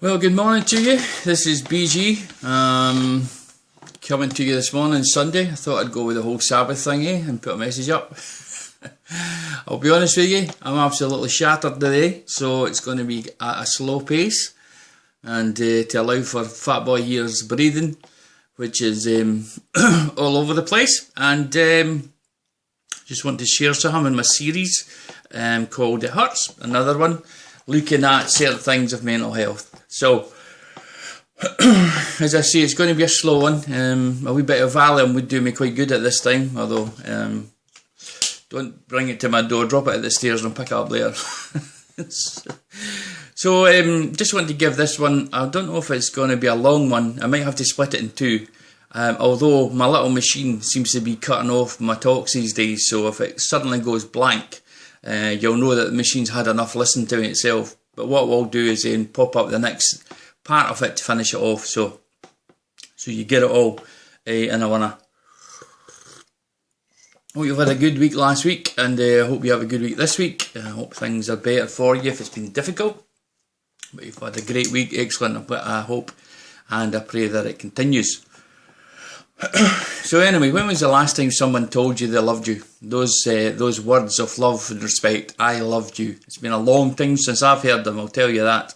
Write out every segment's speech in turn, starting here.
Well, good morning to you. This is BG coming to you this morning, Sunday. I thought I'd go with the whole Sabbath thingy and put a message up. I'll be honest with you, I'm absolutely shattered today, so it's going to be at a slow pace and to allow for Fat Boy here's breathing, which is all over the place. And just want to share some in my series called It Hurts, another one looking at certain things of mental health. So, as I say, it's going to be a slow one. A wee bit of Valium would do me quite good at this time, although don't bring it to my door, drop it at the stairs and pick it up later. So, just want to give this one, I don't know if it's going to be a long one, I might have to split it in two. Although my little machine seems to be cutting off my talks these days, so if it suddenly goes blank, you'll know that the machine's had enough listening to itself. But what we'll do is pop up the next part of it to finish it off, so you get it all in a winner. Hope you've had a good week last week, and I hope you have a good week this week. I hope things are better for you if it's been difficult. But you've had a great week, excellent, I hope, and I pray that it continues. So anyway, when was the last time someone told you they loved you? Those words of love and respect, I loved you. It's been a long time since I've heard them, I'll tell you that.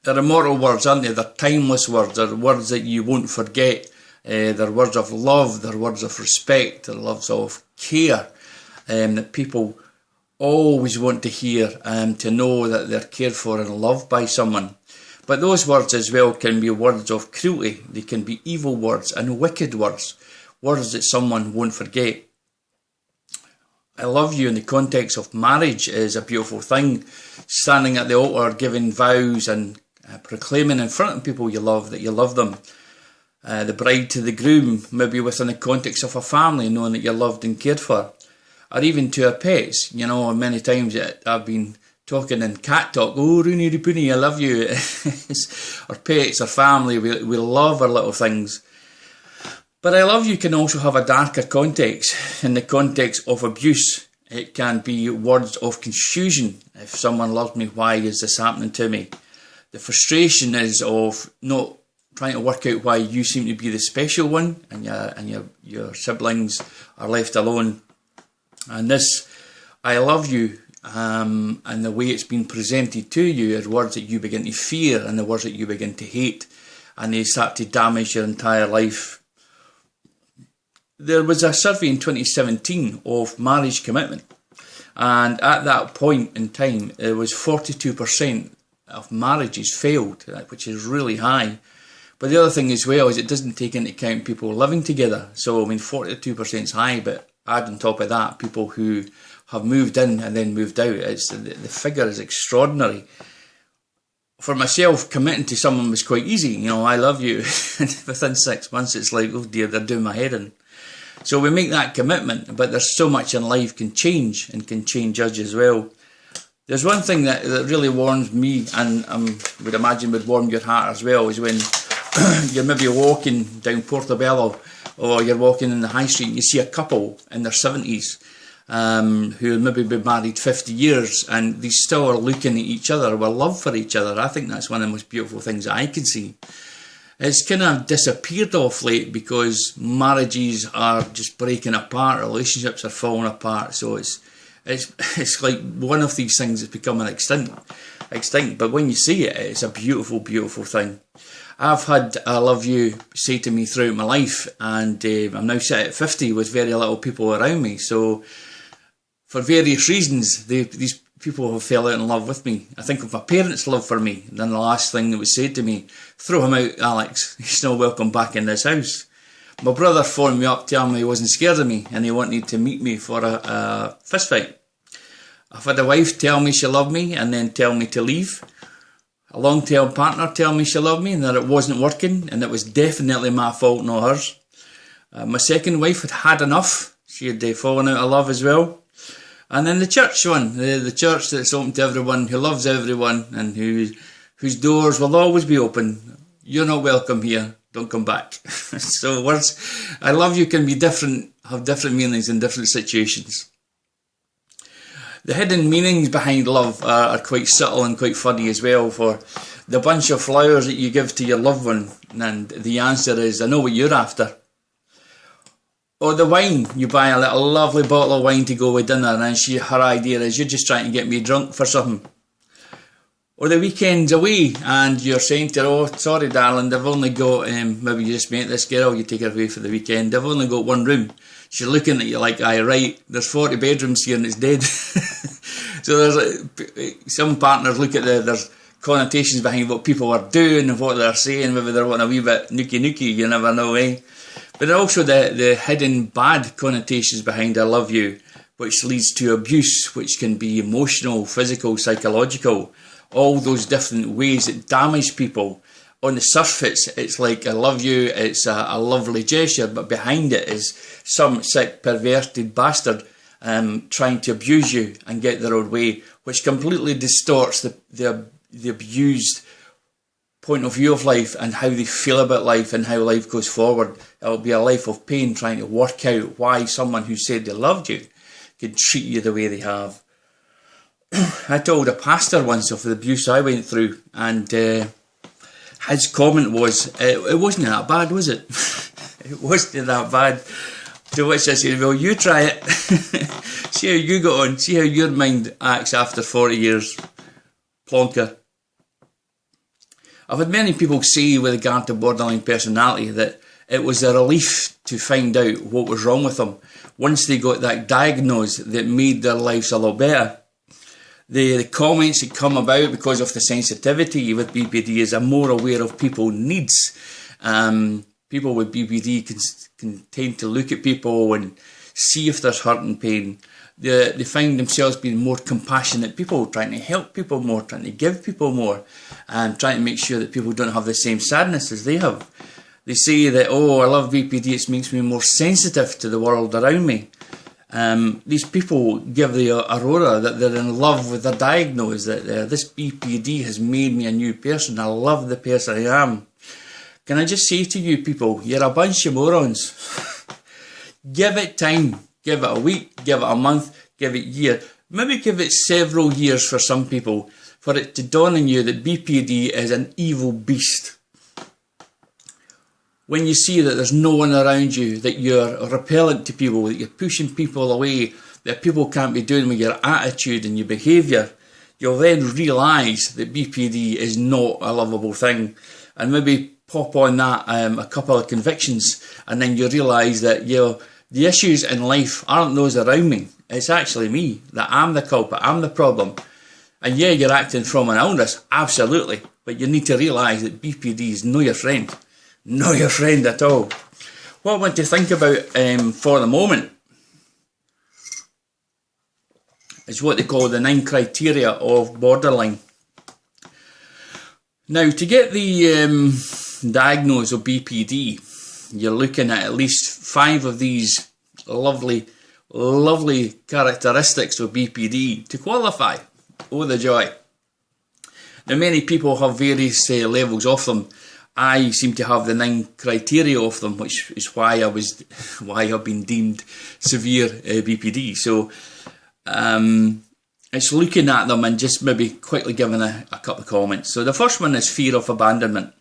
They're immortal words, aren't they? They're timeless words. They're words that you won't forget. They're words of love. They're words of respect. They're words of care that people always want to hear, to know that they're cared for and loved by someone. But those words as well can be words of cruelty. They can be evil words and wicked words. Words that someone won't forget. I love you in the context of marriage is a beautiful thing. Standing at the altar, giving vows and proclaiming in front of people you love that you love them. The bride to the groom, maybe within the context of a family, knowing that you're loved and cared for. Or even to our pets. You know, many times I've been talking in cat talk, oh Rooney Rooney, I love you. Our pets, our family, we love our little things. But I love you can also have a darker context. In the context of abuse, it can be words of confusion. If someone loves me, why is this happening to me? The frustration is of not trying to work out why you seem to be the special one and your siblings are left alone. And this, I love you, and the way it's been presented to you are words that you begin to fear and the words that you begin to hate, and they start to damage your entire life. There was a survey in 2017 of marriage commitment, and at that point in time it was 42% of marriages failed, which is really high. But the other thing as well is it doesn't take into account people living together. So I mean 42% is high, but add on top of that people who have moved in and then moved out. The figure is extraordinary. For myself, committing to someone was quite easy. You know, I love you. And within 6 months, it's like, oh dear, they're doing my head in. So we make that commitment, but there's so much in life can change and can change us as well. There's one thing that really warms me, and would imagine would warm your heart as well, is when you're maybe walking down Portobello or you're walking in the high street and you see a couple in their 70s who maybe been married 50 years and they still are looking at each other with love for each other. I think that's one of the most beautiful things that I can see. It's kind of disappeared off late because marriages are just breaking apart, relationships are falling apart, so it's like one of these things that's becoming extinct. But when you see it, it's a beautiful, beautiful thing. I've had I love you say to me throughout my life, and I'm now sitting at 50 with very little people around me, so for various reasons these people have fell out in love with me. I think of my parents' love for me, and then the last thing that was said to me, throw him out, Alex, he's not welcome back in this house. My brother phoned me up telling me he wasn't scared of me and he wanted to meet me for a fist fight. I've had a wife tell me she loved me and then tell me to leave. A long-term partner tell me she loved me and that it wasn't working, and it was definitely my fault, not hers. My second wife had had enough. She had fallen out of love as well. And then the church one, the church that's open to everyone, who loves everyone and whose doors will always be open. You're not welcome here, don't come back. So words, I love you can be different, have different meanings in different situations. The hidden meanings behind love are quite subtle and quite funny as well. For the bunch of flowers that you give to your loved one, and the answer is, I know what you're after. Or the wine, you buy a little lovely bottle of wine to go with dinner, and her idea is, you're just trying to get me drunk for something. Or the weekend's away, and you're saying to her, oh, sorry darling, they've only got, maybe you just met this girl, you take her away for the weekend, they've only got one room. She's looking at you like, aye, right, there's 40 bedrooms here and it's dead. So there's some partners look at there's connotations behind what people are doing and what they're saying, maybe they're wanting a wee bit nookie, you never know, eh? But also the hidden bad connotations behind I love you, which leads to abuse, which can be emotional, physical, psychological, all those different ways that damage people. On the surface, it's like I love you, it's a lovely gesture, but behind it is some sick, perverted bastard trying to abuse you and get their own way, which completely distorts the abused point of view of life and how they feel about life and how life goes forward. It'll be a life of pain trying to work out why someone who said they loved you could treat you the way they have. I told a pastor once of the abuse I went through, and his comment was, it wasn't that bad, was it? It wasn't that bad. To which I said, well, you try it. See how you got on. See how your mind acts after 40 years. Plonker. I've had many people say with regard to borderline personality that it was a relief to find out what was wrong with them once they got that diagnosis that made their lives a lot better. The comments that come about because of the sensitivity with B.P.D is I'm more aware of people's needs. People with B.P.D can tend to look at people and see if there's hurt and pain. They find themselves being more compassionate people, trying to help people more, trying to give people more, and trying to make sure that people don't have the same sadness as they have. They say that, oh, I love B.P.D, it makes me more sensitive to the world around me. These people give the aurora that they're in love with their diagnosis, that this B.P.D has made me a new person. I love the person I am. Can I just say to you people, you're a bunch of morons. Give it time. Give it a week, give it a month, give it a year. Maybe give it several years for some people for it to dawn on you that B.P.D is an evil beast. When you see that there's no one around you, that you're repellent to people, that you're pushing people away, that people can't be doing with your attitude and your behaviour, you'll then realise that B.P.D is not a lovable thing. And maybe pop on that a couple of convictions, and then you realise that, you know, the issues in life aren't those around me. It's actually me, that I'm the culprit, I'm the problem. And yeah, you're acting from an illness, absolutely. But you need to realise that B.P.D is not your friend. Not your friend at all. What I want to think about for the moment is what they call the 9 criteria of borderline. Now, to get the diagnosis of B.P.D, you're looking at least 5 of these lovely characteristics of B.P.D to qualify. Oh, the joy. Now, many people have various levels of them. I seem to have the 9 criteria of them, which is why I've been deemed severe B.P.D. So, it's looking at them and just maybe quickly giving a couple of comments. So the first one is fear of abandonment.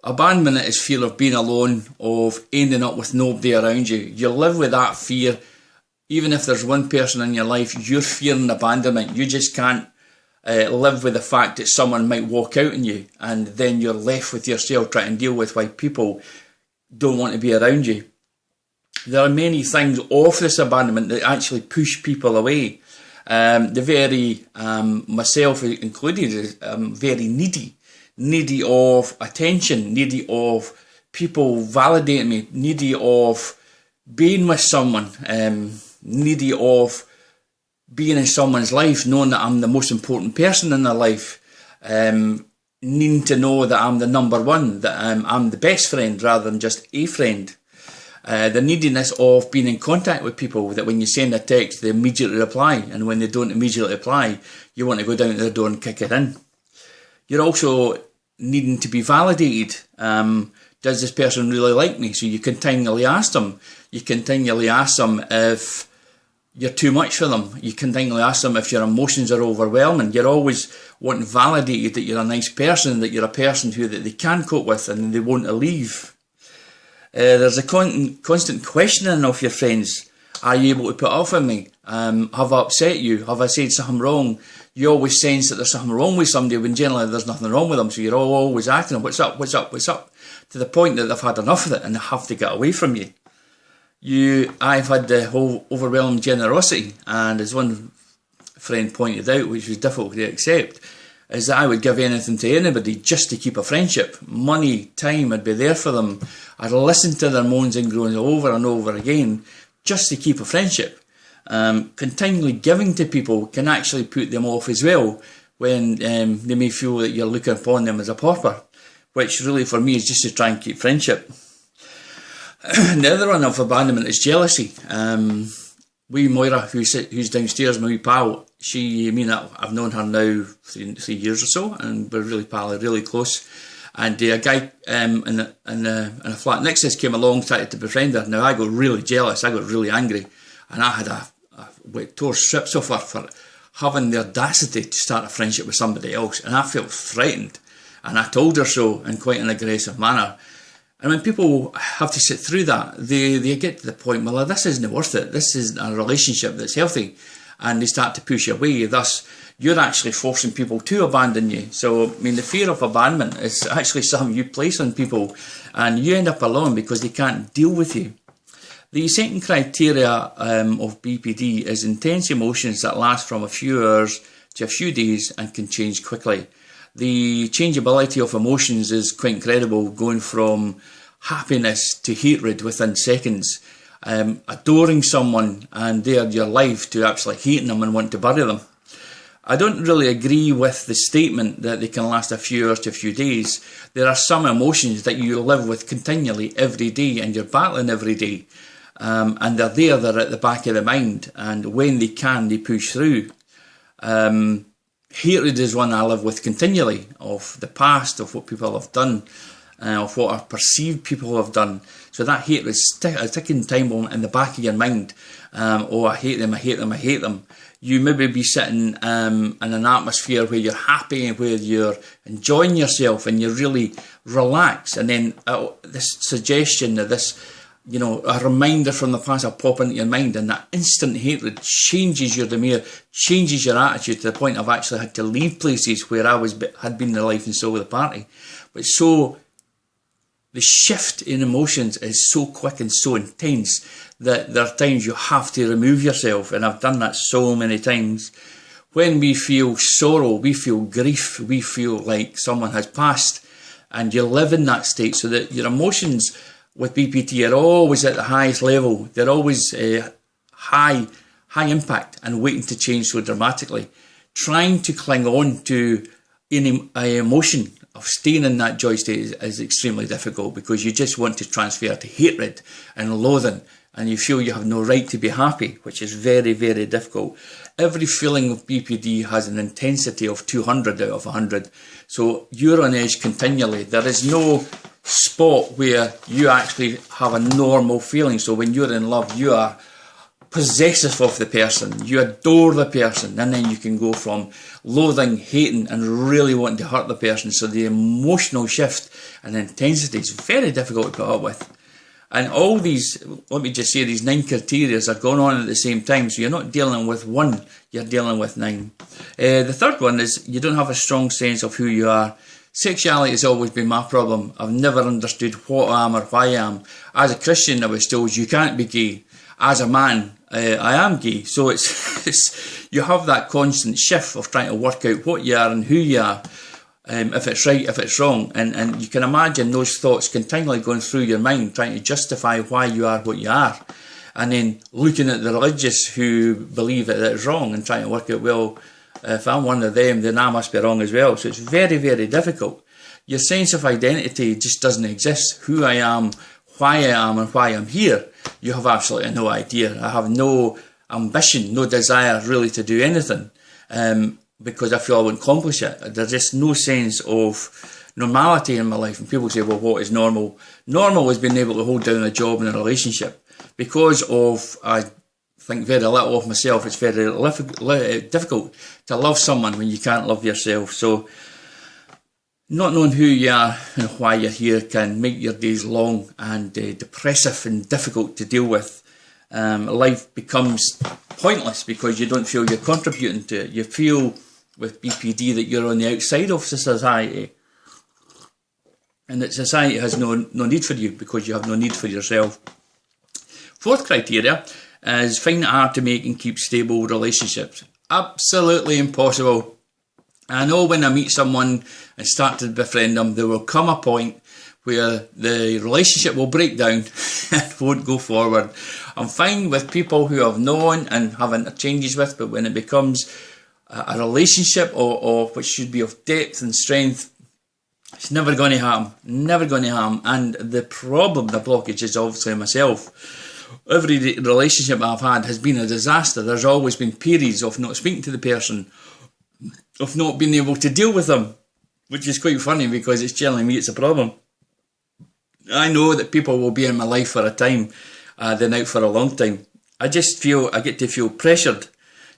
Abandonment is fear of being alone, of ending up with nobody around you. You live with that fear. Even if there's one person in your life, you're fearing abandonment. You just can't live with the fact that someone might walk out on you, and then you're left with yourself trying to deal with why people don't want to be around you. There are many things of this abandonment that actually push people away. Myself included, is very needy of attention, needy of people validating me, needy of being with someone, needy of being in someone's life, knowing that I'm the most important person in their life, needing to know that I'm the number one, that I'm the best friend rather than just a friend. The neediness of being in contact with people, that when you send a text, they immediately reply, and when they don't immediately reply, you want to go down to the door and kick it in. You're also needing to be validated. Does this person really like me? So you continually ask them. You continually ask them if you're too much for them. You continually ask them if your emotions are overwhelming. You're always wanting validated that you're a nice person, that you're a person that they can cope with and they won't leave. There's a constant questioning of your friends. Are you able to put up with me? Have I upset you? Have I said something wrong? You always sense that there's something wrong with somebody when generally there's nothing wrong with them. So you're always asking them, what's up, what's up, what's up? To the point that they've had enough of it and they have to get away from you. I've had the whole overwhelming generosity, and as one friend pointed out, which was difficult to accept, is that I would give anything to anybody just to keep a friendship. Money, time, I'd be there for them. I'd listen to their moans and groans over and over again just to keep a friendship. Continually giving to people can actually put them off as well when they may feel that you're looking upon them as a pauper, which really for me is just to try and keep friendship. The other one of abandonment is jealousy. Wee Moira, who's downstairs, my wee pal, I've known her now 3 years or so, and we're really really close. And a guy in a flat next to us came along, started to befriend her. Now I got really jealous, I got really angry, and I had tore strips off her for having the audacity to start a friendship with somebody else, and I felt threatened, and I told her so in quite an aggressive manner. And when people have to sit through that, they get to the point, well, this isn't worth it. This isn't a relationship that's healthy. And they start to push you away. Thus, you're actually forcing people to abandon you. So, the fear of abandonment is actually something you place on people. And you end up alone because they can't deal with you. The second criteria of B.P.D is intense emotions that last from a few hours to a few days and can change quickly. The changeability of emotions is quite incredible, going from happiness to hatred within seconds. Adoring someone and they're your life to actually hating them and wanting to bury them. I don't really agree with the statement that they can last a few hours to a few days. There are some emotions that you live with continually every day and you're battling every day. And they're at the back of the mind, and when they can, they push through. Hatred is one I live with continually, of the past, of what people have done, of what I perceive people have done. So that hatred is a ticking time bomb in the back of your mind. I hate them, I hate them, I hate them. You maybe be sitting in an atmosphere where you're happy, where you're enjoying yourself and you're really relaxed. And then this suggestion, a reminder from the past will pop into your mind, and that instant hatred changes your demeanour, changes your attitude to the point I've actually had to leave places where I had been the life and soul of the party. But the shift in emotions is so quick and so intense that there are times you have to remove yourself, and I've done that so many times. When we feel sorrow, we feel grief, we feel like someone has passed, and you live in that state, so that your emotions with B.P.D are always at the highest level. They're always high impact and waiting to change so dramatically. Trying to cling on to any emotion of staying in that joy state is extremely difficult, because you just want to transfer to hatred and loathing, and you feel you have no right to be happy, which is very, very difficult. Every feeling of B.P.D has an intensity of 200 out of 100. So you're on edge continually. There is no spot where you actually have a normal feeling. So when you're in love, you are possessive of the person, you adore the person, and then you can go from loathing, hating, and really wanting to hurt the person. So the emotional shift and intensity is very difficult to put up with. And all these, let me just say, these 9 criteria are going on at the same time. So you're not dealing with one, you're dealing with 9. The third one is you don't have a strong sense of who you are. Sexuality has always been my problem. I've never understood what I am or why I am. As a Christian, I was told you can't be gay. As a man, I am gay. So it's you have that constant shift of trying to work out what you are and who you are, if it's right, if it's wrong. And you can imagine those thoughts continually going through your mind, trying to justify why you are what you are. And then looking at the religious who believe that it's wrong and trying to work out, well, if I'm one of them, then I must be wrong as well. So it's very, very difficult. Your sense of identity just doesn't exist. Who I am, why I am, and why I'm here, you have absolutely no idea. I have no ambition, no desire really to do anything, because I feel I won't accomplish it. There's just no sense of normality in my life. And people say, well, what is normal? Normal is being able to hold down a job in a relationship. Because of think very little of myself. It's very difficult to love someone when you can't love yourself. So not knowing who you are and why you're here can make your days long and depressive and difficult to deal with. Life becomes pointless because you don't feel you're contributing to it. You feel with B.P.D that you're on the outside of society, and that society has no need for you because you have no need for yourself. Fourth criteria is find it hard to make and keep stable relationships. Absolutely impossible. I know when I meet someone and start to befriend them, there will come a point where the relationship will break down and won't go forward. I'm fine with people who I've known and have interchanges with, but when it becomes a relationship or which should be of depth and strength, it's never going to happen. Never going to happen. And the problem, the blockage, is obviously myself. Every relationship I've had has been a disaster. There's always been periods of not speaking to the person, of not being able to deal with them, which is quite funny because it's generally me it's a problem. I know that people will be in my life for a time, then out for a long time. I just feel, I get to feel pressured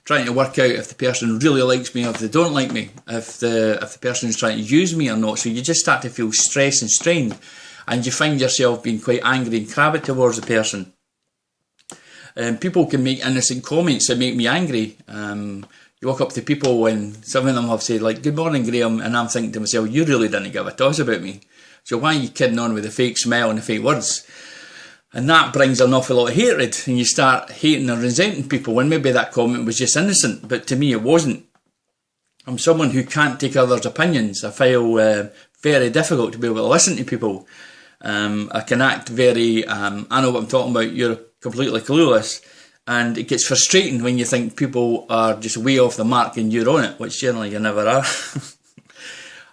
trying to work out if the person really likes me or if they don't like me, if the person is trying to use me or not. So you just start to feel stressed and strained, and you find yourself being quite angry and crabby towards the person. People can make innocent comments that make me angry. You walk up to people and some of them have said like, "Good morning, Graham," and I'm thinking to myself, you really didn't give a toss about me. So why are you kidding on with the fake smile and the fake words? And that brings an awful lot of hatred, and you start hating and resenting people when maybe that comment was just innocent, but to me it wasn't. I'm someone who can't take others' opinions. I feel very difficult to be able to listen to people. I can act very, I know what I'm talking about, you're completely clueless. And it gets frustrating when you think people are just way off the mark and you're on it, which generally you never are.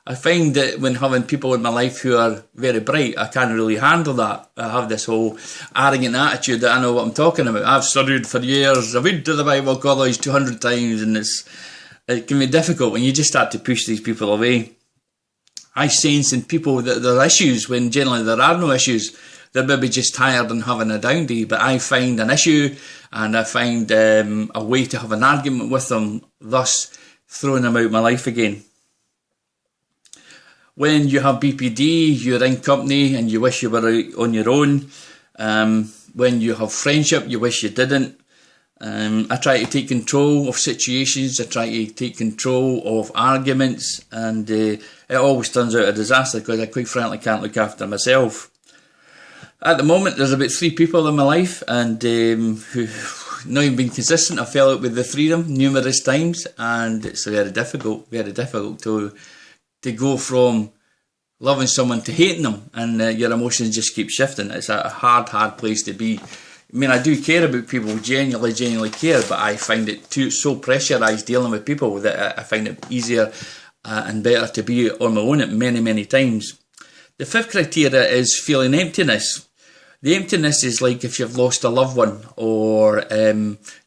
I find that when having people in my life who are very bright, I can't really handle that. I have this whole arrogant attitude that I know what I'm talking about. I've studied for years, I've been to the Bible college 200 times, and it can be difficult when you just start to push these people away. I sense in people that there are issues when generally there are no issues. They're maybe just tired and having a down day, but I find an issue and I find a way to have an argument with them, thus throwing them out my life again. When you have B.P.D, you're in company and you wish you were out on your own. When you have friendship, you wish you didn't. I try to take control of situations, I try to take control of arguments, and it always turns out a disaster because I quite frankly can't look after myself. At the moment there's about 3 people in my life, and who not even been consistent. I fell out with the 3 of them numerous times, and it's very difficult to go from loving someone to hating them, and your emotions just keep shifting. It's a hard place to be. I mean, I do care about people, genuinely care, but I find it so pressurised dealing with people that I find it easier and better to be on my own at many times. The 5th criteria is feeling emptiness. The emptiness is like if you've lost a loved one, or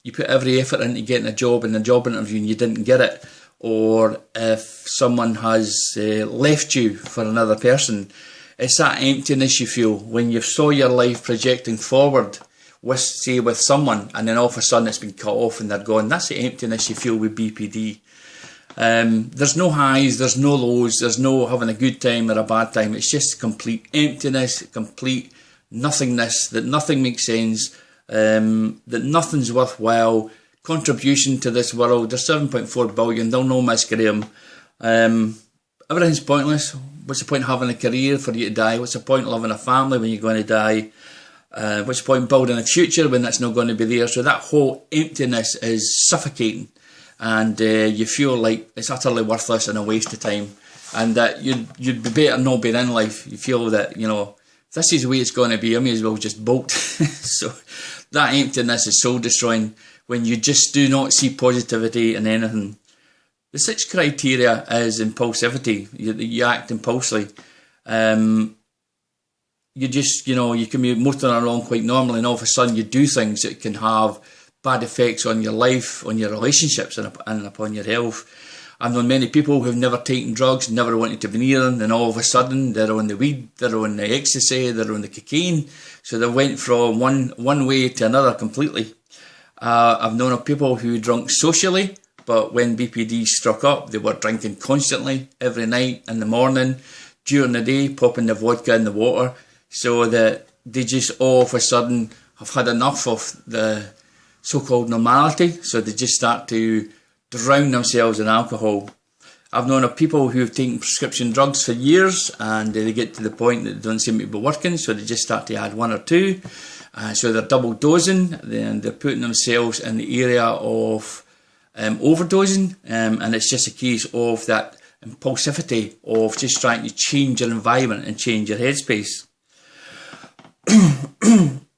you put every effort into getting a job in a job interview and you didn't get it, or if someone has left you for another person. It's that emptiness you feel when you saw your life projecting forward with someone, and then all of a sudden it's been cut off and they're gone. That's the emptiness you feel with B.P.D. There's no highs, there's no lows, there's no having a good time or a bad time. It's just complete emptiness, complete nothingness, that nothing makes sense, that nothing's worthwhile. Contribution to this world, there's 7.4 billion, they'll know Miss Graham. Everything's pointless. What's the point of having a career for you to die? What's the point of having a family when you're going to die? What's the point of building a future when that's not going to be there? So that whole emptiness is suffocating, and you feel like it's utterly worthless and a waste of time, and that you'd be better not being in life. You feel that, you know, if this is the way it's going to be, I may as well just bolt. So that emptiness is soul destroying when you just do not see positivity in anything. The 6th criteria is impulsivity. You act impulsively. You just, you can be motoring along quite normally, and all of a sudden you do things that can have bad effects on your life, on your relationships, and upon your health. I've known many people who've never taken drugs, never wanted to be near them, and all of a sudden they're on the weed, they're on the ecstasy, they're on the cocaine. So they went from one way to another completely. I've known of people who drunk socially, but when B.P.D struck up, they were drinking constantly, every night, in the morning, during the day, popping the vodka in the water, so that they just all of a sudden have had enough of the so-called normality, so they just start to drown themselves in alcohol. I've known of people who have taken prescription drugs for years and they get to the point that they don't seem to be working, so they just start to add one or two. So they're double dosing, then they're putting themselves in the area of overdosing, and it's just a case of that impulsivity of just trying to change your environment and change your headspace.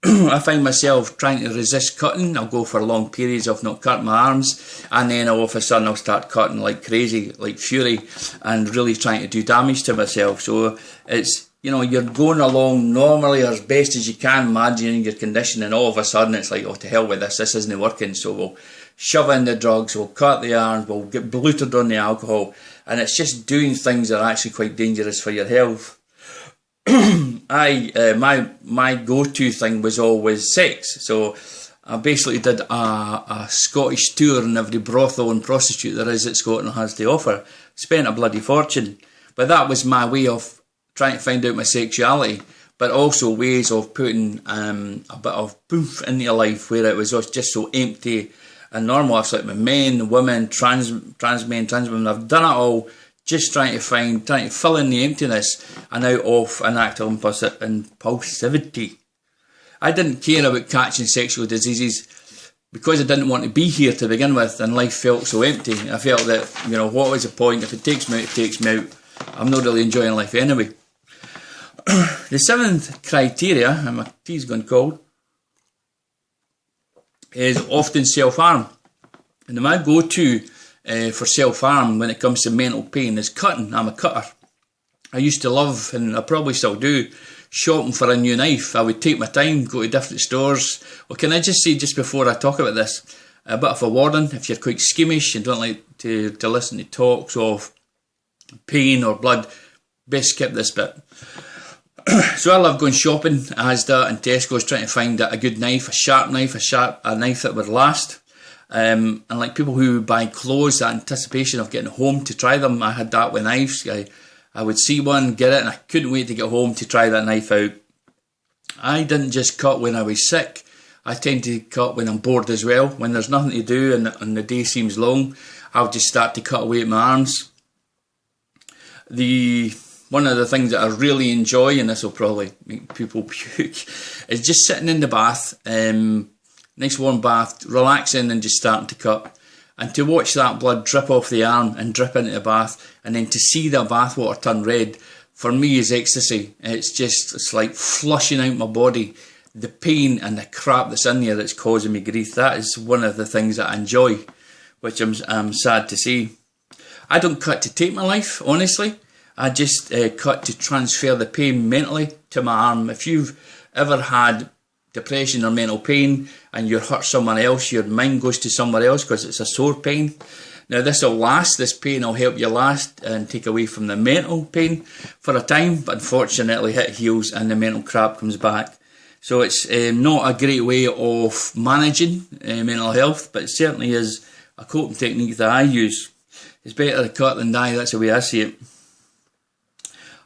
I find myself trying to resist cutting. I'll go for long periods of not cutting my arms, and then all of a sudden I'll start cutting like crazy, like fury, and really trying to do damage to myself. So it's, you know, you're going along normally as best as you can, imagining your condition, and all of a sudden it's like, oh, to hell with this isn't working, so we'll shove in the drugs, we'll cut the arms, we'll get bloated on the alcohol, and it's just doing things that are actually quite dangerous for your health. My go-to thing was always sex, so I basically did a Scottish tour in every brothel and prostitute there is that Scotland has to offer. Spent a bloody fortune, but that was my way of trying to find out my sexuality, but also ways of putting a bit of boof into your life where it was just so empty and normal. I've slept with men, women, trans men, trans women. I've done it all, just trying to fill in the emptiness and out of an act of impulsivity. I didn't care about catching sexual diseases because I didn't want to be here to begin with, and life felt so empty. I felt that, you know, what was the point? If it takes me out, it takes me out. I'm not really enjoying life anyway. The seventh criteria, and my tea's gone cold, is often self-harm. And my go-to for self-harm when it comes to mental pain is cutting. I'm a cutter. I used to love, and I probably still do, shopping for a new knife. I would take my time, go to different stores. Well, can I just say, just before I talk about this, a bit of a warning: if you're quite squeamish and don't like to listen to talks of pain or blood, best skip this bit. So I love going shopping, Asda and Tesco's, trying to find a good knife, a sharp knife, a knife that would last. And like people who buy clothes, that anticipation of getting home to try them, I had that with knives. I would see one, get it, and I couldn't wait to get home to try that knife out. I didn't just cut when I was sick. I tend to cut when I'm bored as well. When there's nothing to do and the day seems long, I'll just start to cut away at my arms. One of the things that I really enjoy, and this will probably make people puke, is just sitting in the bath, nice warm bath, relaxing and just starting to cut. And to watch that blood drip off the arm and drip into the bath, and then to see that bath water turn red, for me is ecstasy. It's like flushing out my body, the pain and the crap that's in there that's causing me grief. That is one of the things that I enjoy, which I'm sad to see. I don't cut to take my life, honestly. I just cut to transfer the pain mentally to my arm. If you've ever had depression or mental pain and you hurt someone else, your mind goes to somewhere else because it's a sore pain. Now this will last, this pain will help you last and take away from the mental pain for a time, but unfortunately it heals and the mental crap comes back. So it's not a great way of managing mental health, but it certainly is a coping technique that I use. It's better to cut than die, that's the way I see it.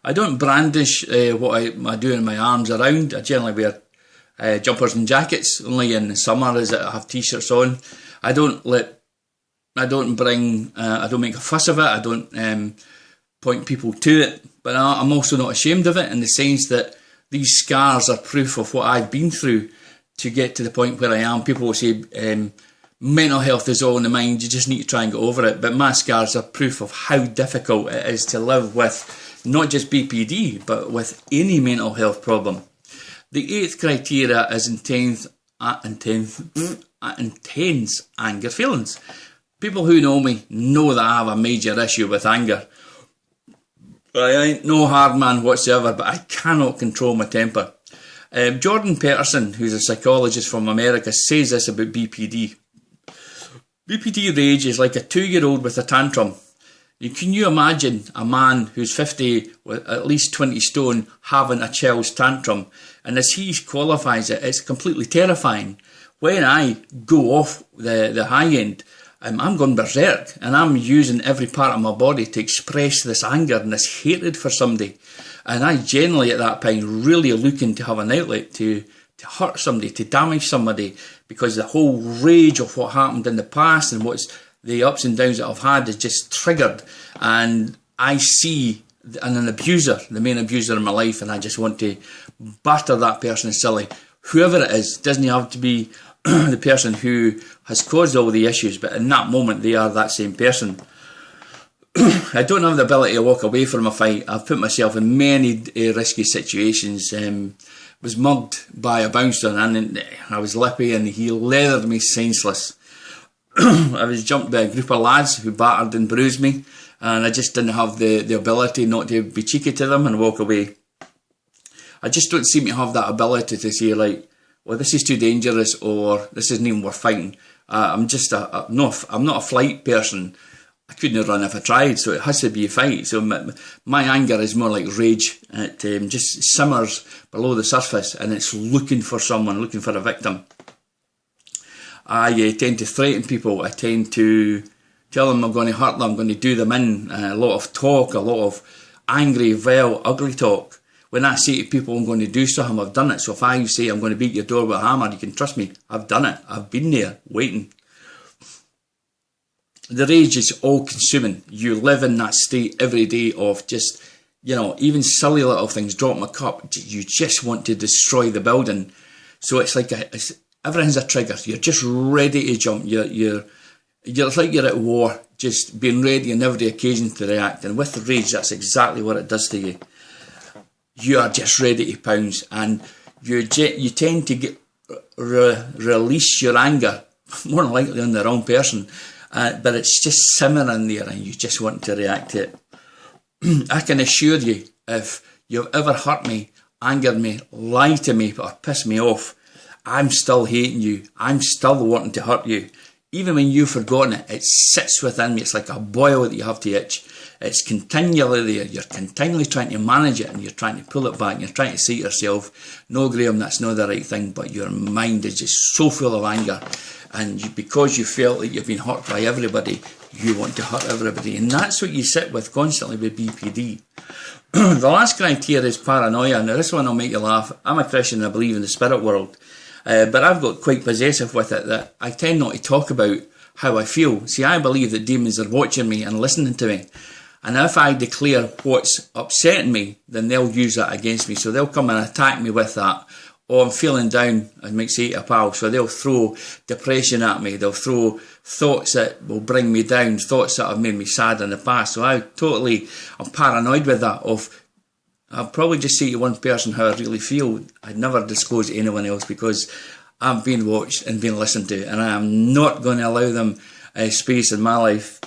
I don't brandish what I do in my arms around. I generally wear jumpers and jackets, only in the summer as I have t-shirts on. I don't make a fuss of it. I don't point people to it, but I'm also not ashamed of it in the sense that these scars are proof of what I've been through to get to the point where I am. People will say mental health is all in the mind, you just need to try and get over it, but my scars are proof of how difficult it is to live with not just B.P.D, but with any mental health problem. The eighth criteria is intense anger feelings. People who know me know that I have a major issue with anger. I ain't no hard man whatsoever, but I cannot control my temper. Jordan Peterson, who's a psychologist from America, says this about B.P.D. B.P.D rage is like a 2-year-old with a tantrum. Can you imagine a man who's 50 with at least 20 stone having a child's tantrum? And as he qualifies it, it's completely terrifying. when I go off the high end, I'm going berserk, and I'm using every part of my body to express this anger and this hatred for somebody. And I generally at that point really looking to have an outlet to hurt somebody, to damage somebody, because the whole rage of what happened in the past and what's the ups and downs that I've had is just triggered. And I see an abuser, the main abuser in my life, and I just want to batter that person silly. Whoever it is, doesn't have to be the person who has caused all the issues, but in that moment they are that same person. I don't have the ability to walk away from a fight. I've put myself in many risky situations. Was mugged by a bouncer, and I was lippy and he leathered me senseless. I was jumped by a group of lads who battered and bruised me, and I just didn't have the ability not to be cheeky to them and walk away. I just don't seem to have that ability to say, like, well, this is too dangerous, or this isn't even worth fighting. I'm not a flight person. I couldn't run if I tried, so it has to be a fight. So my anger is more like rage. It just simmers below the surface, and it's looking for someone, looking for a victim. I tend to threaten people. I tend to tell them I'm going to hurt them, I'm going to do them in. A lot of talk, a lot of angry, vile, ugly talk. When I say to people I'm going to do something, I've done it. So if I say I'm going to beat your door with a hammer, you can trust me. I've done it. I've been there, waiting. The rage is all-consuming. You live in that state every day of just, even silly little things. Drop my cup. You just want to destroy the building. So it's like everything's a trigger. You're just ready to jump. You're like you're at war, just being ready on every occasion to react. And with the rage, that's exactly what it does to you. You are just ready to pounce, and you tend to release your anger more than likely on the wrong person. But it's just simmering there, and you just want to react to it. I can assure you, if you've ever hurt me, angered me, lied to me, or pissed me off, I'm still hating you. I'm still wanting to hurt you. Even when you've forgotten it, it sits within me. It's like a boil that you have to itch. It's continually there. You're continually trying to manage it, and you're trying to pull it back. You're trying to say to yourself, no, Graham, that's not the right thing. But your mind is just so full of anger. And because you felt like you've been hurt by everybody, you want to hurt everybody. And that's what you sit with constantly with B.P.D. The last criteria is paranoia. Now, this one will make you laugh. I'm a Christian and I believe in the spirit world. But I've got quite possessive with it, that I tend not to talk about how I feel. See, I believe that demons are watching me and listening to me. And if I declare what's upsetting me, then they'll use that against me. So they'll come and attack me with that. Oh, I'm feeling down, I might say to a pal. So they'll throw depression at me. They'll throw thoughts that will bring me down, thoughts that have made me sad in the past. So I'm paranoid with that. I'll probably just say to one person how I really feel. I'd never disclose to anyone else, because I'm being watched and being listened to, and I am not going to allow them space in my life.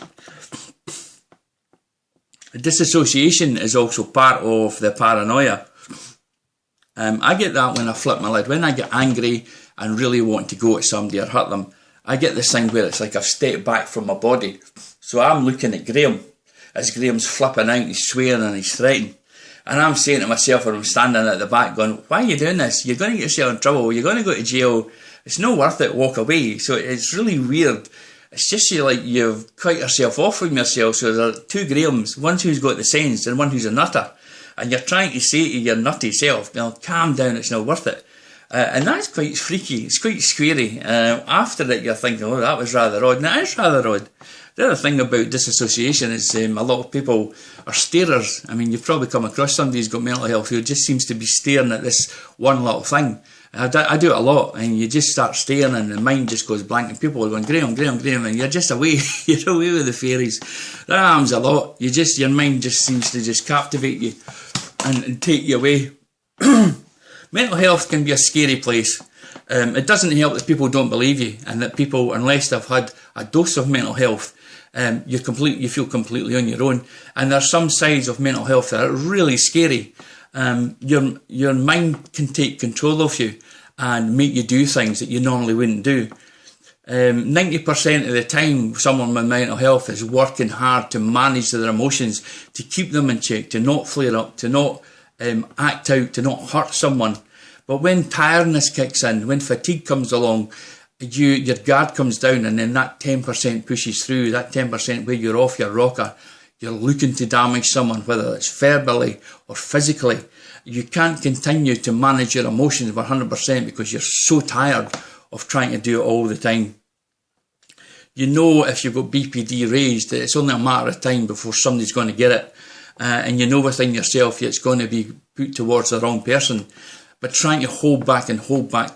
Disassociation is also part of the paranoia. I get that when I flip my lid. When I get angry and really want to go at somebody or hurt them, I get this thing where it's like I've stepped back from my body. So I'm looking at Graham as Graham's flipping out, he's swearing and he's threatening. And I'm saying to myself, when I'm standing at the back going, why are you doing this? You're going to get yourself in trouble. You're going to go to jail. It's not worth it. Walk away. So it's really weird. It's just like you've cut yourself off from yourself. So there are two Grahams, one who's got the sense and one who's a nutter. And you're trying to say to your nutty self, calm down, it's not worth it. And that's quite freaky, it's quite scary. After it, you're thinking, oh, that was rather odd. And it is rather odd. The other thing about disassociation is a lot of people are starers. I mean, you've probably come across somebody who's got mental health who just seems to be staring at this one little thing. I do it a lot, and you just start staring and the mind just goes blank, and people are going, Graham, Graham, Graham, and you're just away. You're away with the fairies. That happens a lot. Your mind just seems to just captivate you and take you away. Mental health can be a scary place. It doesn't help that people don't believe you, and that people, unless they've had a dose of mental health, you feel completely on your own. And there's some sides of mental health that are really scary. Your mind can take control of you and make you do things that you normally wouldn't do. 90% of the time, someone with mental health is working hard to manage their emotions, to keep them in check, to not flare up, to not act out, to not hurt someone. But when tiredness kicks in, when fatigue comes along, your guard comes down, and then that 10% pushes through, that 10% where you're off your rocker, you're looking to damage someone, whether it's verbally or physically. You can't continue to manage your emotions 100% because you're so tired of trying to do it all the time. You know, if you've got B.P.D raised, that it's only a matter of time before somebody's going to get it. And you know within yourself it's going to be put towards the wrong person. But trying to hold back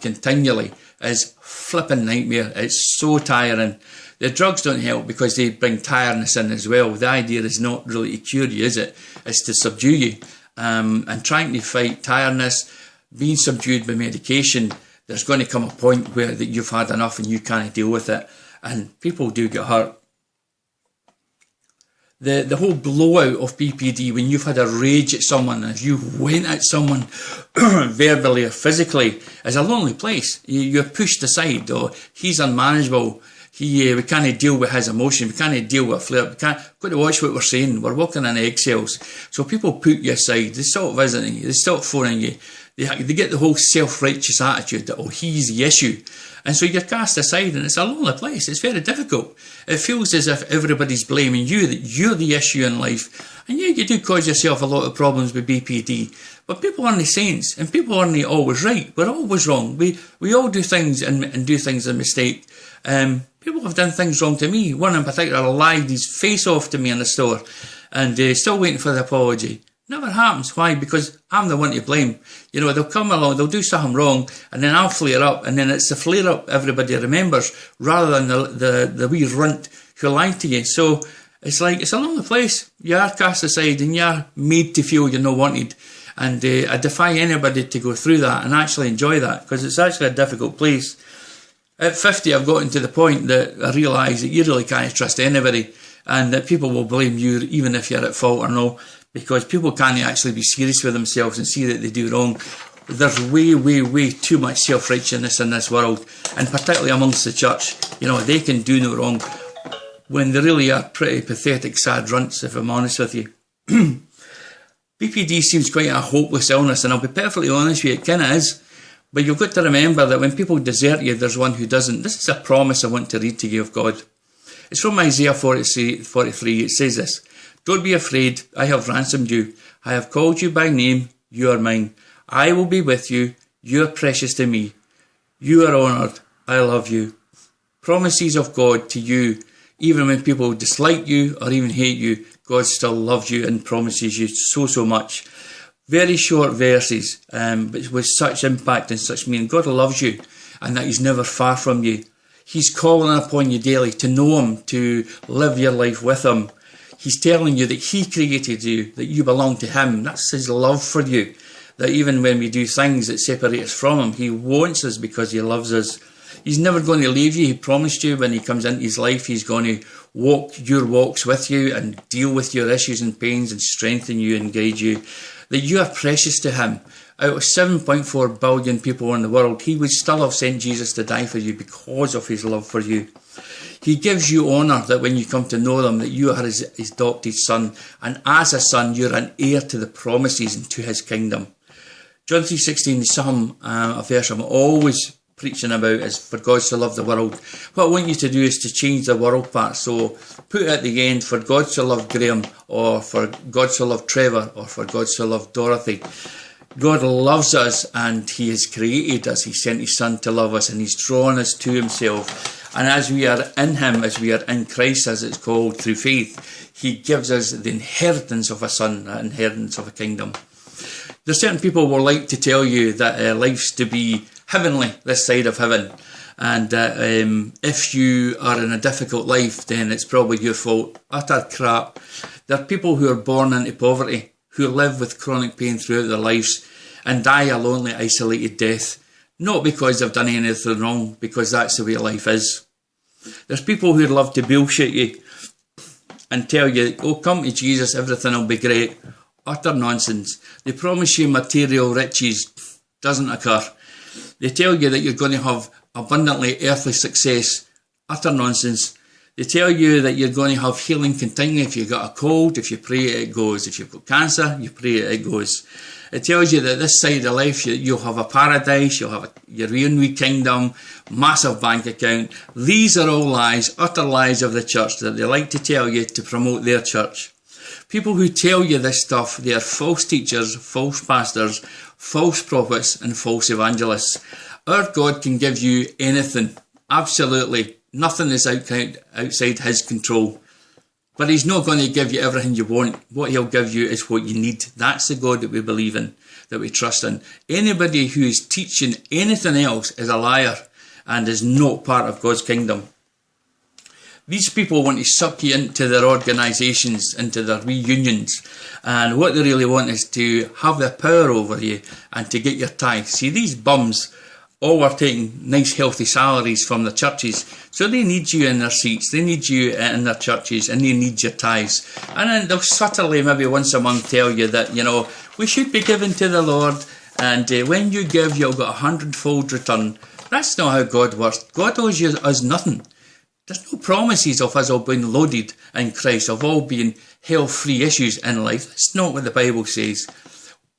continually is flipping nightmare. It's so tiring. The drugs don't help because they bring tiredness in as well. The idea is not really to cure you, is it? It's to subdue you. And trying to fight tiredness, being subdued by medication, there's going to come a point where that you've had enough and you can't deal with it. And people do get hurt. The whole blowout of B.P.D, when you've had a rage at someone, if you went at someone verbally or physically, is a lonely place. You're pushed aside, or he's unmanageable. We can't deal with his emotion. We can't deal with a flare. We've got to watch what we're saying. We're walking on eggshells. So people put you aside. They stop visiting you. They stop phoning you. They get the whole self-righteous attitude that, oh, he's the issue. And so you're cast aside, and it's a lonely place. It's very difficult. It feels as if everybody's blaming you, that you're the issue in life. And yeah, you do cause yourself a lot of problems with B.P.D. But people aren't saints, and people aren't always right. We're always wrong. We all do things and do things in mistake. People have done things wrong to me. One in particular lied his face off to me in the store, and still waiting for the apology. Never happens. Why? Because I'm the one to blame. You know, they'll come along, they'll do something wrong, and then I'll flare up, and then it's the flare up everybody remembers, rather than the wee runt who lied to you. So it's like, it's a lonely place. You are cast aside, and you're made to feel you're not wanted. And I defy anybody to go through that and actually enjoy that, because it's actually a difficult place. At 50, I've gotten to the point that I realise that you really can't trust anybody, and that people will blame you even if you're at fault or no, because people can't actually be serious with themselves and see that they do wrong. There's way too much self-righteousness in this world, and particularly amongst the church. You know, they can do no wrong when they really are pretty pathetic, sad runts, if I'm honest with you. B.P.D seems quite a hopeless illness, and I'll be perfectly honest with you, it kind of is. But you've got to remember that when people desert you, there's one who doesn't. This is a promise I want to read to you of God. It's from Isaiah 43. It says this: "Don't be afraid, I have ransomed you. I have called you by name, you are mine. I will be with you, you are precious to me. You are honoured, I love you." Promises of God to you, even when people dislike you or even hate you, God still loves you and promises you so much. Very short verses, but with such impact and such meaning. God loves you, and that He's never far from you. He's calling upon you daily to know Him, to live your life with Him. He's telling you that He created you, that you belong to Him. That's His love for you. That even when we do things that separate us from Him, He wants us because He loves us. He's never going to leave you. He promised you when He comes into His life, He's going to walk your walks with you and deal with your issues and pains and strengthen you and guide you. That you are precious to Him. Out of 7.4 billion people in the world, He would still have sent Jesus to die for you because of His love for you. He gives you honour that when you come to know Him, that you are His adopted son, and as a son, you're an heir to the promises and to His kingdom. John 3:16 is a verse I'm always preaching about, is for God to love the world. What I want you to do is to change the world part. So put at the end, for God to love Graham, or for God to love Trevor, or for God to love Dorothy. God loves us, and He has created us. He sent His Son to love us, and He's drawn us to Himself. And as we are in Him, as we are in Christ, as it's called, through faith, He gives us the inheritance of a son, the inheritance of a kingdom. There's certain people will like to tell you that life's to be heavenly, this side of heaven, and if you are in a difficult life, then it's probably your fault. Utter crap. There are people who are born into poverty, who live with chronic pain throughout their lives, and die a lonely, isolated death, not because they've done anything wrong, because that's the way life is. There's people who love to bullshit you and tell you, oh, come to Jesus, everything will be great. Utter nonsense. They promise you material riches. Doesn't occur. They tell you that you're going to have abundantly earthly success. Utter nonsense. They tell you that you're going to have healing continually. If you've got a cold, if you pray it goes. If you've got cancer, you pray it goes. It tells you that this side of life, you'll have a paradise, you'll have your own wee kingdom, massive bank account. These are all lies, utter lies of the church that they like to tell you to promote their church. People who tell you this stuff, they are false teachers, false pastors, false prophets and false evangelists. Our God can give you anything, absolutely. Nothing is outside his control. But he's not going to give you everything you want. What he'll give you is what you need. That's the God that we believe in, that we trust in. Anybody who is teaching anything else is a liar and is not part of God's kingdom. These people want to suck you into their organisations, into their reunions. And what they really want is to have their power over you and to get your tithe. See, these bums all are taking nice healthy salaries from the churches, so they need you in their seats, they need you in their churches, and they need your tithes. And then they'll subtly maybe once a month tell you that, we should be giving to the Lord, and when you give, you'll get 100-fold return. That's not how God works. God owes us nothing. There's no promises of us all being loaded in Christ, of all being hell-free issues in life. That's not what the Bible says.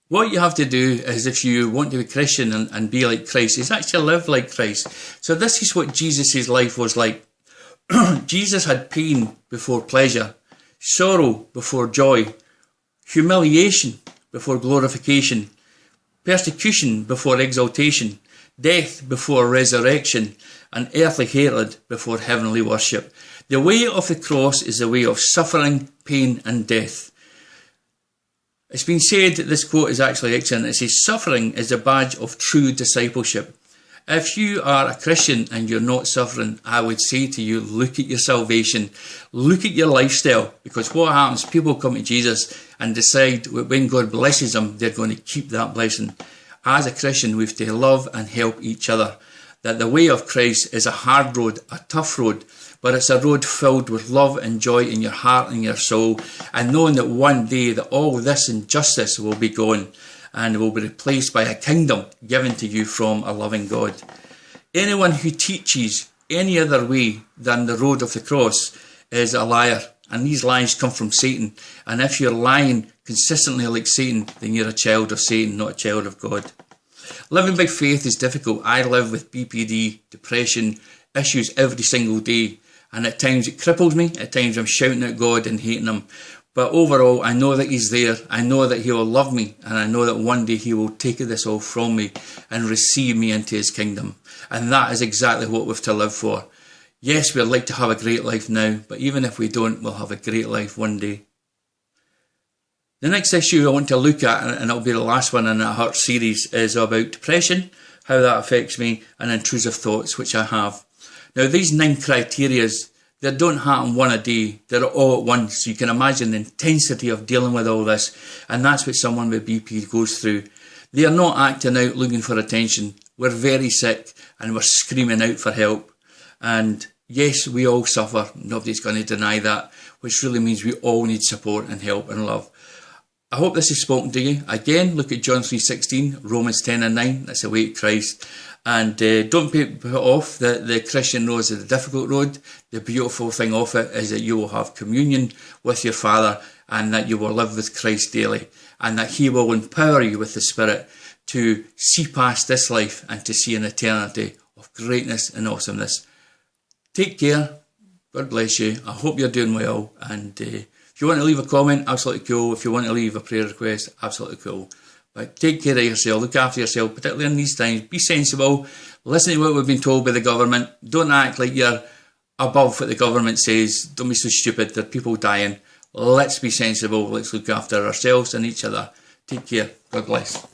What you have to do is, if you want to be Christian and be like Christ, is actually live like Christ. So this is what Jesus' life was like. Jesus had pain before pleasure, sorrow before joy, humiliation before glorification, persecution before exaltation, death before resurrection, and earthly hatred before heavenly worship. The way of the cross is the way of suffering, pain and death. It's been said, this quote is actually excellent, it says, suffering is a badge of true discipleship. If you are a Christian and you're not suffering, I would say to you, look at your salvation, look at your lifestyle, because what happens, people come to Jesus and decide when God blesses them, they're going to keep that blessing. As a Christian, we have to love and help each other. That the way of Christ is a hard road, a tough road, but it's a road filled with love and joy in your heart and your soul, and knowing that one day that all this injustice will be gone and will be replaced by a kingdom given to you from a loving God. Anyone who teaches any other way than the road of the cross is a liar, and these lies come from Satan. And if you're lying consistently like Satan, then you're a child of Satan, not a child of God. Living by faith is difficult. I live with B.P.D, depression, issues every single day. And at times it cripples me, at times I'm shouting at God and hating him. But overall, I know that he's there, I know that he will love me, and I know that one day he will take this all from me and receive me into his kingdom. And that is exactly what we've to live for. Yes, we'd like to have a great life now, but even if we don't, we'll have a great life one day. The next issue I want to look at, and it'll be the last one in our Heart series, is about depression, how that affects me, and intrusive thoughts, which I have. Now, these 9 criteria, they don't happen one a day. They're all at once. So you can imagine the intensity of dealing with all this. And that's what someone with BP goes through. They are not acting out looking for attention. We're very sick and we're screaming out for help. And yes, we all suffer. Nobody's going to deny that, which really means we all need support and help and love. I hope this has spoken to you. Again, look at John 3:16, Romans 10 and 9. That's the way to Christ. And don't be put off that the Christian road is a difficult road. The beautiful thing of it is that you will have communion with your Father, and that you will live with Christ daily, and that he will empower you with the Spirit to see past this life and to see an eternity of greatness and awesomeness. Take care. God bless you. I hope you're doing well. And if you want to leave a comment, absolutely cool. If you want to leave a prayer request, absolutely cool. But take care of yourself, look after yourself, particularly in these times. Be sensible, listen to what we've been told by the government. Don't act like you're above what the government says. Don't be so stupid, there are people dying. Let's be sensible, let's look after ourselves and each other. Take care, God bless.